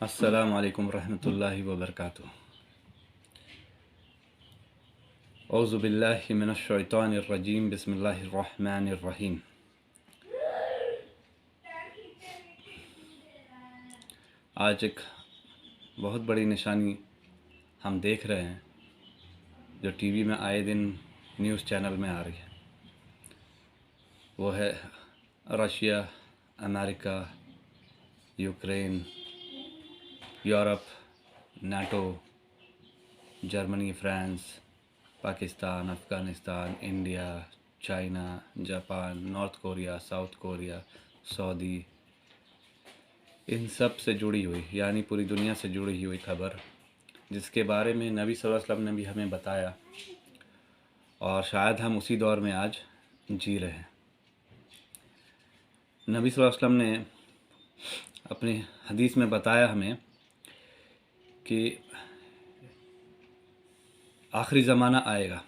السلام علیکم ورحمۃ اللہ وبرکاتہ۔ اعوذ باللہ من الشیطان الرجیم، بسم اللہ الرحمن الرحیم۔ آج ایک بہت بڑی نشانی ہم دیکھ رہے ہیں جو ٹی وی میں آئے دن نیوز چینل میں آ رہی ہے، وہ ہے رشیا، امریکہ، Ukraine, Europe, NATO, Germany, France, Pakistan, Afghanistan, India, China, Japan, North Korea, South Korea, Saudi, ان سب سے جڑی ہوئی یعنی پوری دنیا سے جڑی ہوئی خبر، جس کے بارے میں نبی صلی اللہ علیہ وسلم نے بھی ہمیں بتایا، اور شاید ہم اسی دور میں آج جی رہے ہیں۔ نبی صلی اللہ علیہ وسلم نے اپنی حدیث میں بتایا ہمیں کہ آخری زمانہ آئے گا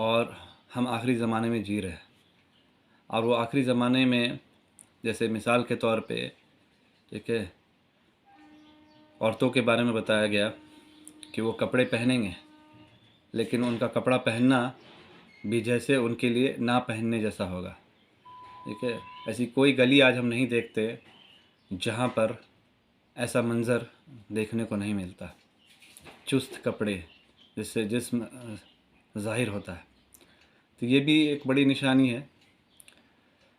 اور ہم آخری زمانے میں جی رہے ہیں، اور وہ آخری زمانے میں جیسے مثال کے طور پہ ٹھیک ہے، عورتوں کے بارے میں بتایا گیا کہ وہ کپڑے پہنیں گے، لیکن ان کا کپڑا پہننا بھی جیسے ان کے لیے نہ پہننے جیسا ہوگا، ٹھیک ہے۔ ایسی کوئی گلی آج ہم نہیں دیکھتے جہاں پر ایسا منظر دیکھنے کو نہیں ملتا، چست کپڑے جس سے جسم ظاہر ہوتا ہے، تو یہ بھی ایک بڑی نشانی ہے۔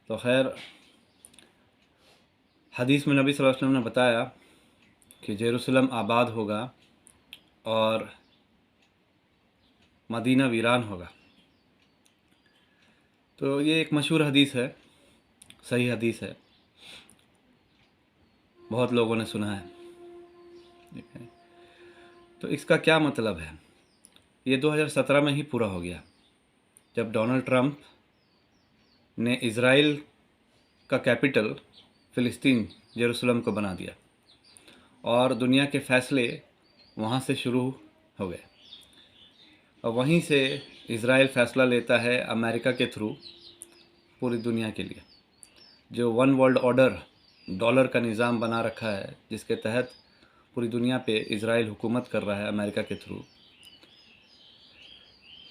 تو خیر، حدیث میں نبی صلی اللہ علیہ وسلم نے بتایا کہ یروشلم آباد ہوگا اور مدینہ ویران ہوگا۔ تو یہ ایک مشہور حدیث ہے، صحیح حدیث ہے، بہت لوگوں نے سنا ہے، ٹھیک ہے۔ تو اس کا کیا مطلب ہے؟ یہ 2017 میں ہی پورا ہو گیا، جب ڈونلڈ ٹرمپ نے اسرائیل کا کیپٹل فلسطین یروشلم کو بنا دیا، اور دنیا کے فیصلے وہاں سے شروع ہو گئے، اور وہیں سے اسرائیل فیصلہ لیتا ہے امریکہ کے تھرو پوری دنیا کے لیے، جو ون ورلڈ آرڈر ڈالر کا نظام بنا رکھا ہے، جس کے تحت پوری دنیا پہ اسرائیل حکومت کر رہا ہے امریکہ کے تھرو۔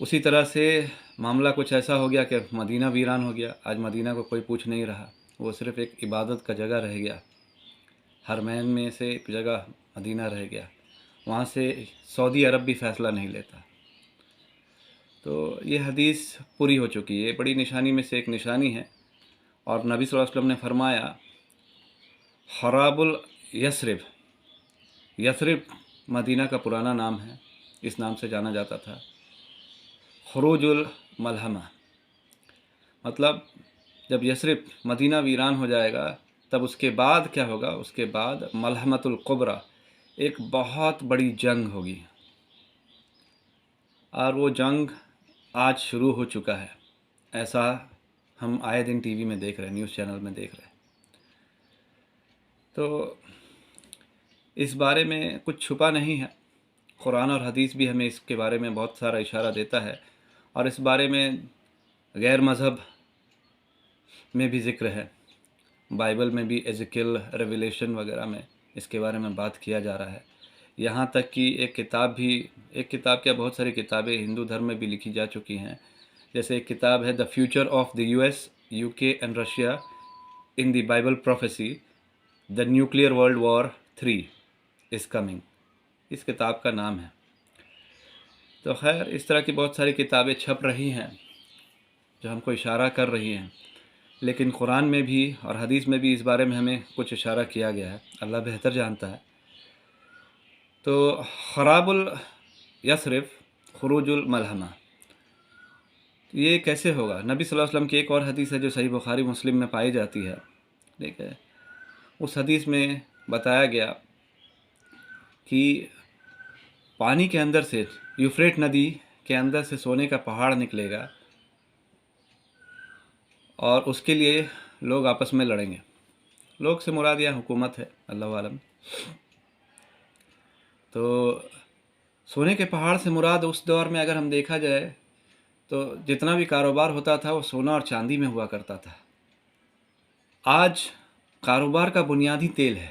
اسی طرح سے معاملہ کچھ ایسا ہو گیا کہ مدینہ ویران ہو گیا، آج مدینہ کو کوئی پوچھ نہیں رہا، وہ صرف ایک عبادت کا جگہ رہ گیا، حرمین میں سے ایک جگہ مدینہ رہ گیا، وہاں سے سعودی عرب بھی فیصلہ نہیں لیتا۔ تو یہ حدیث پوری ہو چکی ہے، یہ بڑی نشانی میں سے ایک نشانی ہے، اور نبی صلی اللہ علیہ وسلم نے فرمایا خراب الیثرب، یثرب مدینہ کا پرانا نام ہے، اس نام سے جانا جاتا تھا۔ خروج الملحمہ، مطلب جب یثرب مدینہ ویران ہو جائے گا، تب اس کے بعد کیا ہوگا؟ اس کے بعد ملحمۃ الکبریٰ، ایک بہت بڑی جنگ ہوگی، اور وہ جنگ آج شروع ہو چکا ہے، ایسا ہم آئے دن ٹی وی میں دیکھ رہے ہیں، نیوز چینل میں دیکھ رہے ہیں۔ تو اس بارے میں کچھ چھپا نہیں ہے، قرآن اور حدیث بھی ہمیں اس کے بارے میں بہت سارا اشارہ دیتا ہے، اور اس بارے میں غیر مذہب میں بھی ذکر ہے، بائبل میں بھی ایزیکیل، ریویلیشن وغیرہ میں اس کے بارے میں بات کیا جا رہا ہے، یہاں تک کہ ایک کتاب کیا بہت ساری کتابیں ہندو دھرم میں بھی لکھی جا چکی ہیں، جیسے ایک کتاب ہے the future of the US UK and Russia in the Bible prophecy, the nuclear world war 3 is coming, اس کتاب کا نام ہے۔ تو خیر، اس طرح کی بہت ساری کتابیں چھپ رہی ہیں جو ہم کو اشارہ کر رہی ہیں، لیکن قرآن میں بھی اور حدیث میں بھی اس بارے میں ہمیں کچھ اشارہ کیا گیا ہے، اللہ بہتر جانتا ہے۔ تو خراب الیثرب، خروج الملحمہ، یہ کیسے ہوگا؟ نبی صلی اللہ علیہ وسلم کی ایک اور حدیث ہے جو صحیح بخاری مسلم میں پائی جاتی ہے، ٹھیک ہے۔ اس حدیث میں بتایا گیا کہ پانی کے اندر سے، یوفریٹ ندی کے اندر سے سونے کا پہاڑ نکلے گا، اور اس کے لیے لوگ آپس میں لڑیں گے۔ لوگ سے مراد یہاں حکومت ہے، اللہ عالم۔ تو سونے کے پہاڑ سے مراد اس دور میں اگر ہم دیکھا جائے تو جتنا بھی کاروبار ہوتا تھا وہ سونا اور چاندی میں ہوا کرتا تھا۔ آج کاروبار کا بنیادی تیل ہے،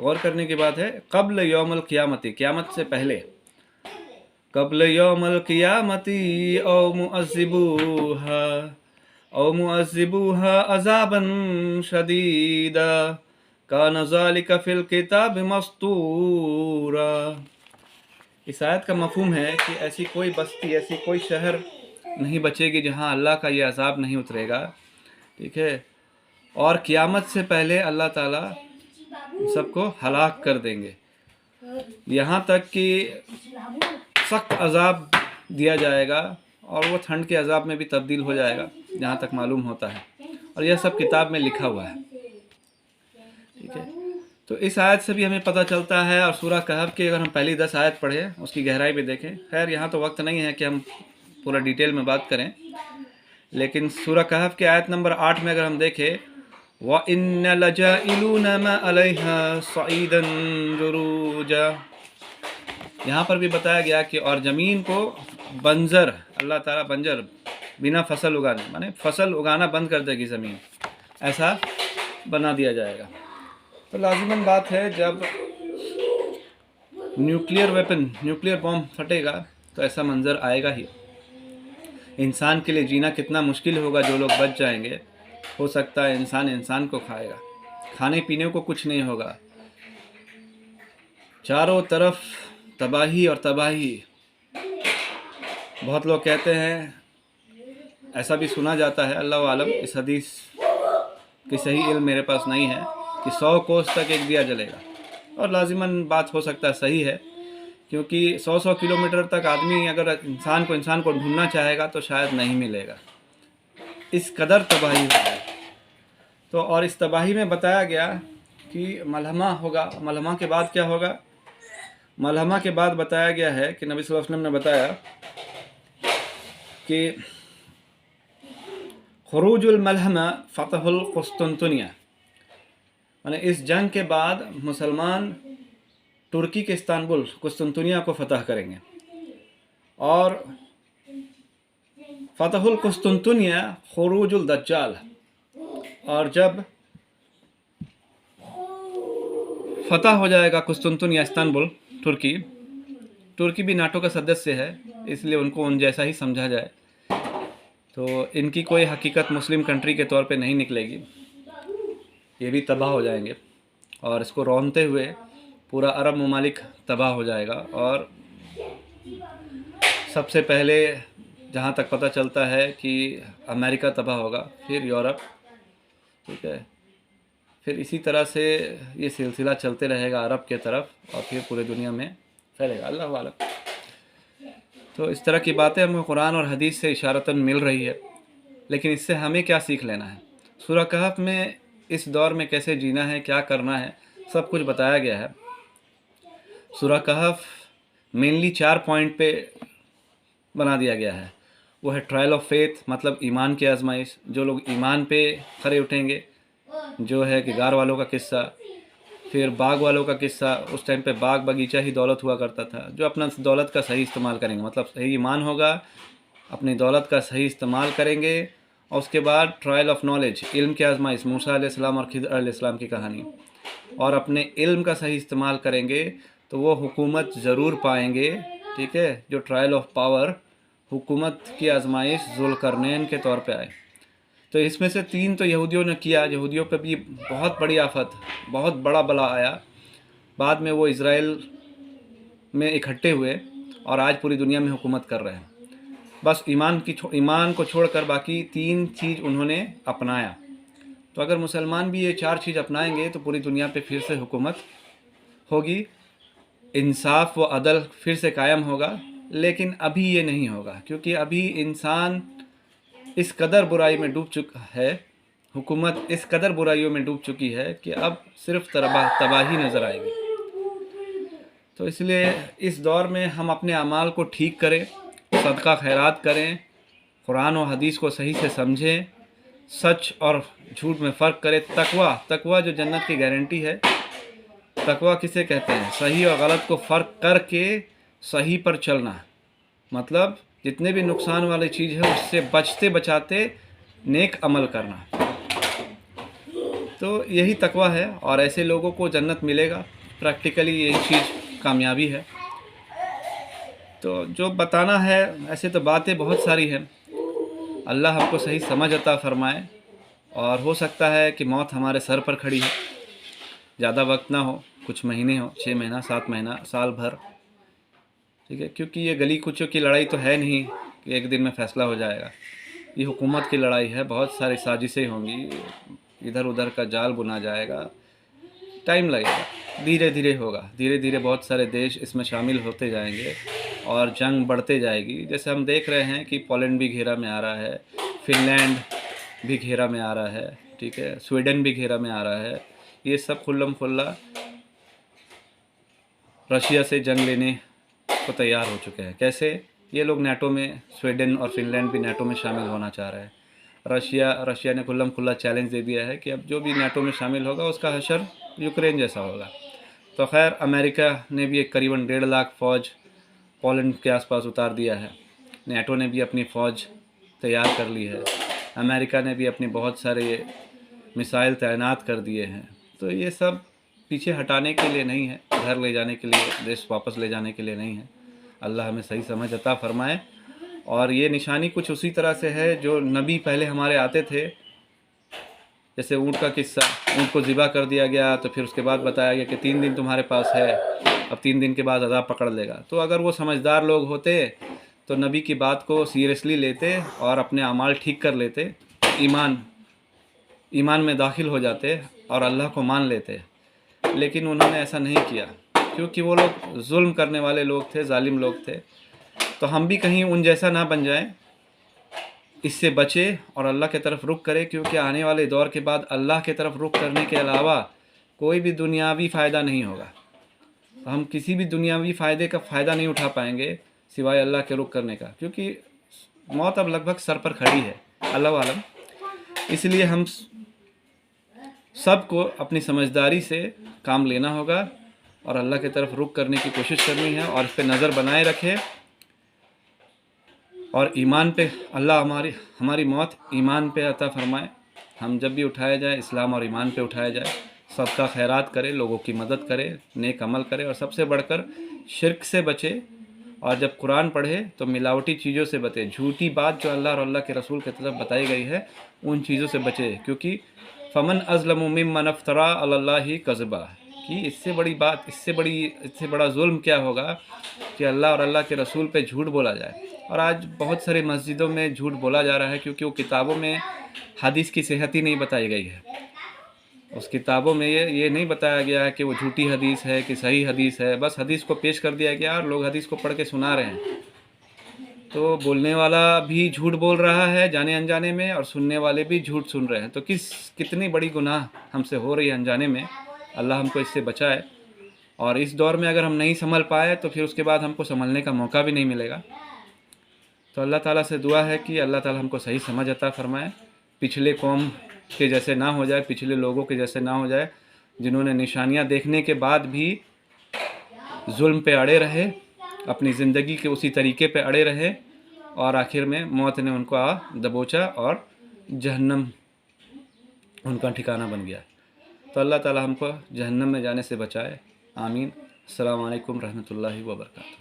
غور کرنے کی بات ہے، قبل یوم القیامتی، قیامت سے پہلے، قبل یوم القیامتی او معذبوها عذابا شدیدا کان ذلک فی الکتاب مسطورا۔ اس آیت کا مفہوم ہے کہ ایسی کوئی بستی، ایسی کوئی شہر نہیں بچے گی جہاں اللہ کا یہ عذاب نہیں اترے گا، ٹھیک ہے، اور قیامت سے پہلے اللہ تعالیٰ سب کو ہلاک کر دیں گے، یہاں تک کہ سخت عذاب دیا جائے گا اور وہ ٹھنڈ کے عذاب میں بھی تبدیل ہو جائے گا، جہاں تک معلوم ہوتا ہے، اور یہ سب کتاب میں لکھا ہوا ہے، ٹھیک ہے۔ تو اس آیت سے بھی ہمیں پتہ چلتا ہے، اور سورہ کہف کی اگر ہم پہلی 10 آیت پڑھیں اس کی گہرائی بھی دیکھیں، خیر یہاں تو وقت نہیں ہے کہ ہم پورا ڈیٹیل میں بات کریں، لیکن سورہ کہف کی آیت نمبر 8 میں اگر ہم دیکھیں وَإِنَّ لَجَائِلُونَ مَا عَلَيْهَا صَعِيدًا جُرُوجًا، یہاں پر بھی بتایا گیا کہ اور زمین کو بنجر، اللہ تعالیٰ بنجر بنا فصل اگانے، مانے فصل اگانا بند کر دے گی زمین، ایسا بنا دیا جائے گا۔ تو لازماً بات ہے جب نیوکلیئر بم پھٹے گا تو ایسا منظر آئے گا ہی، انسان کے لیے جینا کتنا مشکل ہوگا، جو لوگ بچ جائیں گے ہو سکتا ہے انسان کو کھائے گا، کھانے پینے کو کچھ نہیں ہوگا، چاروں طرف تباہی اور تباہی۔ بہت لوگ کہتے ہیں، ایسا بھی سنا جاتا ہے، اللہ عالم، اس حدیث کی صحیح علم میرے پاس نہیں ہے، کہ 100 کوس تک ایک دیا جلے گا، اور لازماً بات ہو سکتا ہے صحیح ہے، کیونکہ 100 کلومیٹر تک آدمی اگر انسان کو ڈھونڈنا چاہے گا تو شاید نہیں ملے گا، اس قدر تباہی ہوگی۔ تو اور اس تباہی میں بتایا گیا کہ ملحمہ ہوگا، ملحمہ کے بعد کیا ہوگا؟ ملحمہ کے بعد بتایا گیا ہے کہ نبی صلی اللہ علیہ وسلم نے بتایا کہ خروج الملحمہ فتح القسطنطنیہ، یعنی اس جنگ کے بعد مسلمان ترکی کے استنبول قسطنطنیہ کو فتح کریں گے، اور فتح القسطنطنیہ خروج الدجال، اور جب فتح ہو جائے گا قسطنطنیہ استنبول، ترکی بھی ناٹو کا سدسیہ ہے، اس لیے ان کو ان جیسا ہی سمجھا جائے، تو ان کی کوئی حقیقت مسلم کنٹری کے طور پہ نہیں نکلے گی، یہ بھی تباہ ہو جائیں گے، اور اس کو رونتے ہوئے پورا عرب ممالک تباہ ہو جائے گا، اور سب سے پہلے جہاں تک پتہ چلتا ہے کہ امریکہ تباہ ہوگا، پھر یورپ، ٹھیک ہے، پھر اسی طرح سے یہ سلسلہ چلتے رہے گا عرب کے طرف، اور پھر پورے دنیا میں پھیلے گا، اللہ عالم۔ تو اس طرح کی باتیں ہمیں قرآن اور حدیث سے اشارتاً مل رہی ہے، لیکن اس سے ہمیں کیا سیکھ لینا ہے؟ سورہ کہف میں اس دور میں کیسے جینا ہے، کیا کرنا ہے، سب کچھ بتایا گیا ہے۔ سورہ کہف مینلی 4 پوائنٹ پہ بنا دیا گیا ہے، وہ ہے ٹرائل آف فیتھ، مطلب ایمان کی آزمائش، جو لوگ ایمان پہ کھڑے اٹھیں گے، جو ہے کہ غار والوں کا قصہ، پھر باغ والوں کا قصہ، اس ٹائم پہ باغ باغیچہ ہی دولت ہوا کرتا تھا، جو اپنا دولت کا صحیح استعمال کریں گے، مطلب صحیح ایمان ہوگا، اپنی دولت کا صحیح استعمال کریں گے، اور اس کے بعد ٹرائل آف نالج، علم کی آزمائش، موسیٰ علیہ السلام اور خضر علیہ السلام کی کہانی، اور اپنے علم کا صحیح استعمال کریں گے تو وہ حکومت ضرور پائیں گے، ٹھیک ہے، جو ٹرائل آف پاور، حکومت کی آزمائش ذوالقرنین کے طور پہ آئے۔ تو اس میں سے 3 تو یہودیوں نے کیا، یہودیوں پہ بھی بہت بڑی آفت، بہت بڑا بلا آیا، بعد میں وہ اسرائیل میں اکٹھے ہوئے اور آج پوری دنیا میں حکومت کر رہے ہیں، بس ایمان کو چھوڑ کر باقی 3 چیز انہوں نے اپنایا۔ تو اگر مسلمان بھی یہ 4 چیز اپنائیں گے تو پوری دنیا پہ پھر سے حکومت ہوگی، انصاف و عدل پھر سے قائم ہوگا، لیکن ابھی یہ نہیں ہوگا، کیونکہ ابھی انسان اس قدر برائی میں ڈوب چکا ہے، حکومت اس قدر برائیوں میں ڈوب چکی ہے کہ اب صرف تباہی نظر آئے گی۔ تو اس لیے اس دور میں ہم اپنے اعمال کو ٹھیک کریں، صدقہ خیرات کریں، قرآن و حدیث کو صحیح سے سمجھیں، سچ اور جھوٹ میں فرق کریں، تقوی جو جنت کی گارنٹی ہے۔ تقوی کسے کہتے ہیں؟ صحیح اور غلط کو فرق کر کے صحیح پر چلنا، مطلب جتنے بھی نقصان والی چیز ہے اس سے بچتے بچاتے نیک عمل کرنا۔ تو یہی تقویٰ ہے، اور ایسے لوگوں کو جنت ملے گا، پریکٹیکلی یہی چیز کامیابی ہے۔ تو جو بتانا ہے، ایسے تو باتیں بہت ساری ہیں، اللہ ہم کو صحیح سمجھ عطا فرمائے، اور ہو سکتا ہے کہ موت ہمارے سر پر کھڑی ہے، زیادہ وقت نہ ہو، کچھ مہینے ہو، 6 مہینہ، 7 مہینہ، سال بھر، ٹھیک ہے، کیونکہ یہ گلی کوچوں کی لڑائی تو ہے نہیں کہ ایک دن میں فیصلہ ہو جائے گا، یہ حکومت کی لڑائی ہے، بہت ساری سازشیں ہوں گی، ادھر ادھر کا جال بنا جائے گا، ٹائم لگے گا، دھیرے دھیرے ہوگا، دھیرے دھیرے بہت سارے دیش اس میں شامل ہوتے جائیں گے، اور جنگ بڑھتے جائے گی، جیسے ہم دیکھ رہے ہیں کہ پولینڈ بھی گھیرا میں آ رہا ہے، فن لینڈ بھی گھیرا میں آ رہا ہے، ٹھیک ہے، سویڈن بھی گھیرا میں آ رہا ہے، یہ سب کھلم کھلا رشیا سے جنگ لینے کو تیار ہو چکے ہیں۔ کیسے؟ یہ لوگ نیٹو میں، سویڈن اور فن لینڈ بھی نیٹو میں شامل ہونا چاہ رہے ہیں۔ رشیا نے کھلم کھلا چیلنج دے دیا ہے کہ اب جو بھی نیٹو میں شامل ہوگا اس کا حشر یوکرین جیسا ہوگا۔ تو خیر، امریکہ نے بھی ایک قریباً 1.5 لاکھ فوج پولینڈ کے آس پاس اتار دیا ہے، نیٹو نے بھی اپنی فوج تیار کر لی ہے، امریکہ نے بھی اپنے بہت سارے میزائل تعینات کر دیے ہیں۔ تو یہ سب پیچھے ہٹانے کے لیے نہیں ہے، گھر لے جانے کے لیے، دیش واپس لے جانے کے لیے نہیں ہے۔ اللہ ہمیں صحیح سمجھ عطا فرمائے، اور یہ نشانی کچھ اسی طرح سے ہے جو نبی پہلے ہمارے آتے تھے، جیسے اونٹ کا قصہ، اونٹ کو ذبح کر دیا گیا، تو پھر اس کے بعد بتایا گیا کہ 3 دن تمہارے پاس ہے، اب 3 دن کے بعد عذاب پکڑ لے گا۔ تو اگر وہ سمجھدار لوگ ہوتے تو نبی کی بات کو سیریسلی لیتے اور اپنے اعمال ٹھیک کر لیتے، ایمان میں داخل ہو جاتے اور اللہ کو مان لیتے، لیکن انہوں نے ایسا نہیں کیا، کیونکہ وہ لوگ ظلم کرنے والے لوگ تھے، ظالم لوگ تھے۔ تو ہم بھی کہیں ان جیسا نہ بن جائیں، اس سے بچے اور اللہ کی طرف رخ کرے، کیونکہ آنے والے دور کے بعد اللہ کی طرف رخ کرنے کے علاوہ کوئی بھی دنیاوی فائدہ نہیں ہوگا، ہم کسی بھی دنیاوی فائدے کا فائدہ نہیں اٹھا پائیں گے سوائے اللہ کے رخ کرنے کا، کیونکہ موت اب لگ بھگ سر پر کھڑی ہے، اللہ عالم۔ اس لیے ہم سب کو اپنی سمجھداری سے کام لینا ہوگا، اور اللہ کی طرف رخ کرنے کی کوشش کرنی ہے، اور اس پہ نظر بنائے رکھے، اور ایمان پہ اللہ ہماری موت ایمان پہ عطا فرمائے، ہم جب بھی اٹھایا جائے اسلام اور ایمان پہ اٹھایا جائے، صدقہ خیرات کرے، لوگوں کی مدد کرے، نیک عمل کرے، اور سب سے بڑھ کر شرک سے بچے، اور جب قرآن پڑھے تو ملاوٹی چیزوں سے بچے، جھوٹی بات جو اللہ اور اللہ کے رسول کی طرف بتائی گئی ہے ان چیزوں سے بچے، کیونکہ فمن ازلم ممن افترى علی اللہ کذبا، کہ اس سے بڑا ظلم کیا ہوگا کہ اللہ اور اللہ کے رسول پہ جھوٹ بولا جائے۔ اور آج بہت سارے مسجدوں میں جھوٹ بولا جا رہا ہے، کیونکہ وہ کتابوں میں حدیث کی صحت ہی نہیں بتائی گئی ہے، اس کتابوں میں یہ نہیں بتایا گیا ہے کہ وہ جھوٹی حدیث ہے کہ صحیح حدیث ہے، بس حدیث کو پیش کر دیا گیا اور لوگ حدیث کو پڑھ کے سنا رہے ہیں۔ تو بولنے والا بھی جھوٹ بول رہا ہے جانے انجانے میں، اور سننے والے بھی جھوٹ سن رہے ہیں، تو کتنی بڑی گناہ ہم سے ہو رہی ہے انجانے میں، اللہ ہم کو اس سے بچائے۔ اور اس دور میں اگر ہم نہیں سنبھل پائے تو پھر اس کے بعد ہم کو سنبھلنے کا موقع بھی نہیں ملے گا۔ تو اللہ تعالیٰ سے دعا ہے کہ اللہ تعالیٰ ہم کو صحیح سمجھ عطا فرمائے، پچھلے قوم کے جیسے نہ ہو جائے، پچھلے لوگوں کے جیسے نہ ہو جائے، جنہوں نے نشانیاں دیکھنے کے بعد بھی ظلم پہ اڑے رہے، اپنی زندگی کے اسی طریقے پہ اڑے رہے، اور آخر میں موت نے ان کو دبوچا اور جہنم ان کا ٹھکانہ بن گیا۔ تو اللہ تعالیٰ ہم کو جہنم میں جانے سے بچائے، آمین۔ السلام علیکم رحمۃ اللہ وبرکاتہ۔